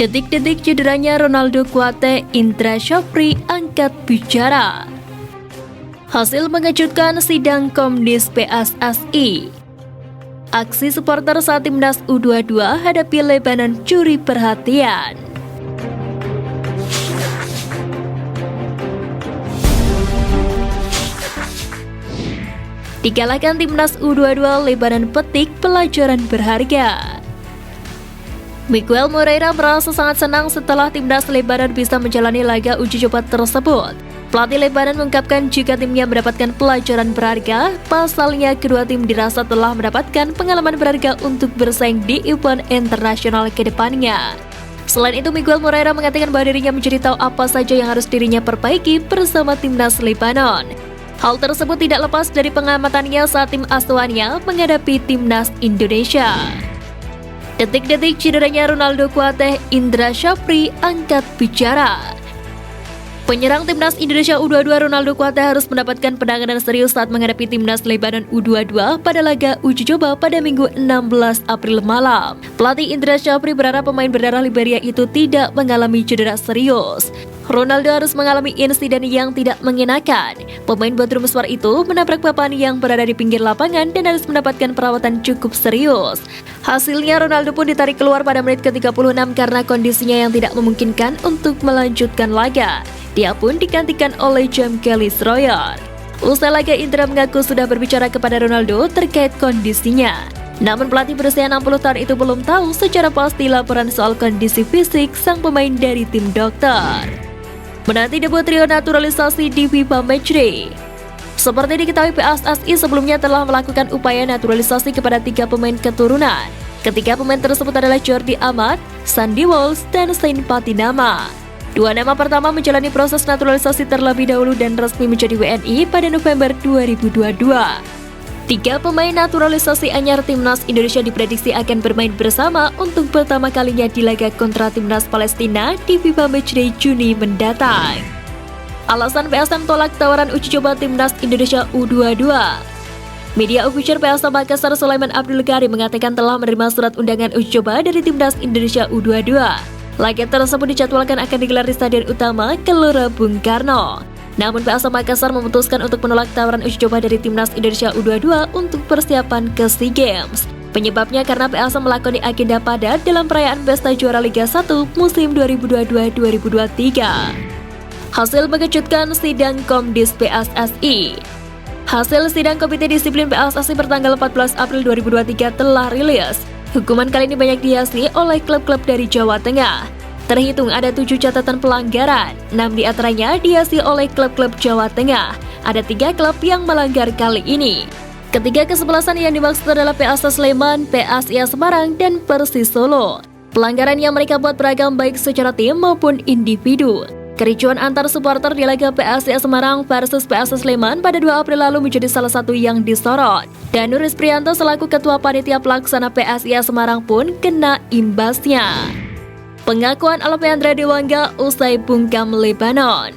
Detik-detik cederanya Ronaldo Kuate, Indra Syafri angkat bicara. Hasil mengejutkan sidang Komdis PSSI. Aksi supporter saat timnas U22 hadapi Lebanon curi perhatian. Dikalahkan timnas U22, Lebanon petik pelajaran berharga. Miguel Moreira merasa sangat senang setelah timnas Lebanon bisa menjalani laga uji coba tersebut. Pelatih Lebanon mengungkapkan jika timnya mendapatkan pelajaran berharga, pasalnya kedua tim dirasa telah mendapatkan pengalaman berharga untuk bersaing di event internasional ke depannya. Selain itu, Miguel Moreira mengatakan bahwa dirinya mencari tahu apa saja yang harus dirinya perbaiki bersama timnas Lebanon. Hal tersebut tidak lepas dari pengamatannya saat tim asuhannya menghadapi timnas Indonesia. Detik-detik cederanya Ronaldo Kuate, Indra Syafri angkat bicara. Penyerang timnas Indonesia U22 Ronaldo Kuate harus mendapatkan penanganan serius saat menghadapi timnas Lebanon U22 pada laga uji coba pada Minggu 16 April malam. Pelatih Indra Syafri berharap pemain berdarah Liberia itu tidak mengalami cedera serius. Ronaldo harus mengalami insiden yang tidak mengenakan. Pemain Bodrum-Spor itu menabrak papan yang berada di pinggir lapangan dan harus mendapatkan perawatan cukup serius. Hasilnya Ronaldo pun ditarik keluar pada menit ke-36 karena kondisinya yang tidak memungkinkan untuk melanjutkan laga. Dia pun digantikan oleh James Kelly-Stroyer. Usai laga, Indra mengaku sudah berbicara kepada Ronaldo terkait kondisinya. Namun pelatih berusia 60 tahun itu belum tahu secara pasti laporan soal kondisi fisik sang pemain dari tim dokter. Menanti debut trio naturalisasi di FIFA Matchday. Seperti diketahui, PSSI sebelumnya telah melakukan upaya naturalisasi kepada 3 pemain keturunan. Ketiga pemain tersebut adalah Jordi Amat, Sandy Walsh, dan Sain Patinama. 2 nama pertama menjalani proses naturalisasi terlebih dahulu dan resmi menjadi WNI pada November 2022. 3 pemain naturalisasi anyar timnas Indonesia diprediksi akan bermain bersama untuk pertama kalinya di laga kontra timnas Palestina di FIFA Matchday Juni mendatang. Alasan PSM tolak tawaran uji coba timnas Indonesia U22. Media official PSM Makassar Sulaiman Abdul Karim mengatakan telah menerima surat undangan uji coba dari timnas Indonesia U22. Laga tersebut dijadwalkan akan digelar di Stadion Utama Gelora Bung Karno. Namun PSM Makassar memutuskan untuk menolak tawaran uji coba dari timnas Indonesia U22 untuk persiapan ke SEA Games. Penyebabnya karena PSM melakoni agenda padat dalam perayaan pesta juara Liga 1 musim 2022-2023. Hasil mengejutkan sidang Komdis PSSI. Hasil sidang Komite Disiplin PSSI pertanggal 14 April 2023 telah rilis. Hukuman kali ini banyak dihiasi oleh klub-klub dari Jawa Tengah. Terhitung ada 7 catatan pelanggaran, 6 diantaranya dihiasi oleh klub-klub Jawa Tengah. Ada 3 klub yang melanggar kali ini. Ketiga kesebelasan yang dimaksud adalah PSS Sleman, PSIA Semarang, dan Persis Solo. Pelanggaran yang mereka buat beragam baik secara tim maupun individu. Kericuan antar supporter di laga PSIA Semarang versus PSS Sleman pada 2 April lalu menjadi salah satu yang disorot. Dan Nuris Prianto selaku Ketua Panitia Pelaksana PSIA Semarang pun kena imbasnya. Pengakuan Alvendra Dewangga usai bungkam Lebanon.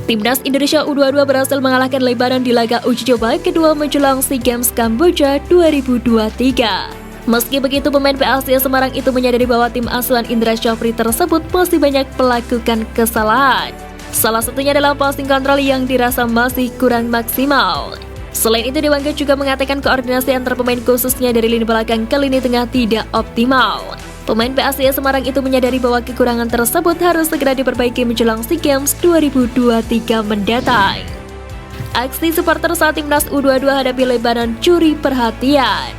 Timnas Indonesia U22 berhasil mengalahkan Lebanon di laga uji coba kedua menjelang SEA Games Kamboja 2023. Meski begitu, pemain PSIA Semarang itu menyadari bahwa tim asuhan Indra Syafri tersebut masih banyak melakukan kesalahan. Salah satunya adalah passing control yang dirasa masih kurang maksimal. Selain itu, Dewangga juga mengatakan koordinasi antar pemain khususnya dari lini belakang ke lini tengah tidak optimal. Pemain PSIA Semarang itu menyadari bahwa kekurangan tersebut harus segera diperbaiki menjelang SEA Games 2023 mendatang. Aksi supporter saat timnas U22 hadapi Lebanon curi perhatian.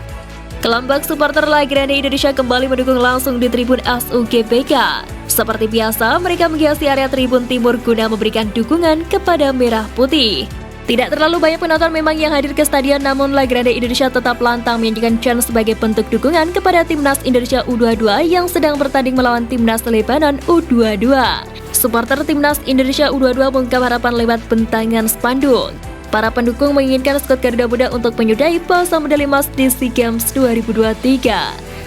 Kelompok supporter La Grande Indonesia kembali mendukung langsung di tribun SUGBK. Seperti biasa, mereka menghiasi area tribun timur guna memberikan dukungan kepada Merah Putih. Tidak terlalu banyak penonton memang yang hadir ke stadion, namun La Grande Indonesia tetap lantang menyajikan chance sebagai bentuk dukungan kepada timnas Indonesia U22 yang sedang bertanding melawan timnas Lebanon U22. Supporter timnas Indonesia U22 mengungkap harapan lewat bentangan spanduk. Para pendukung menginginkan skuad Garuda Muda untuk menyudahi puasa medali emas di SEA Games 2023.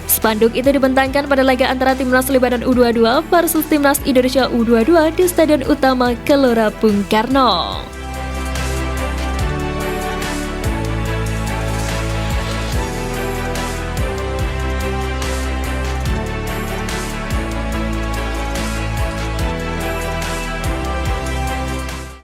Spanduk itu dibentangkan pada laga antara timnas Lebanon U22 versus timnas Indonesia U22 di Stadion Utama Gelora Bung Karno.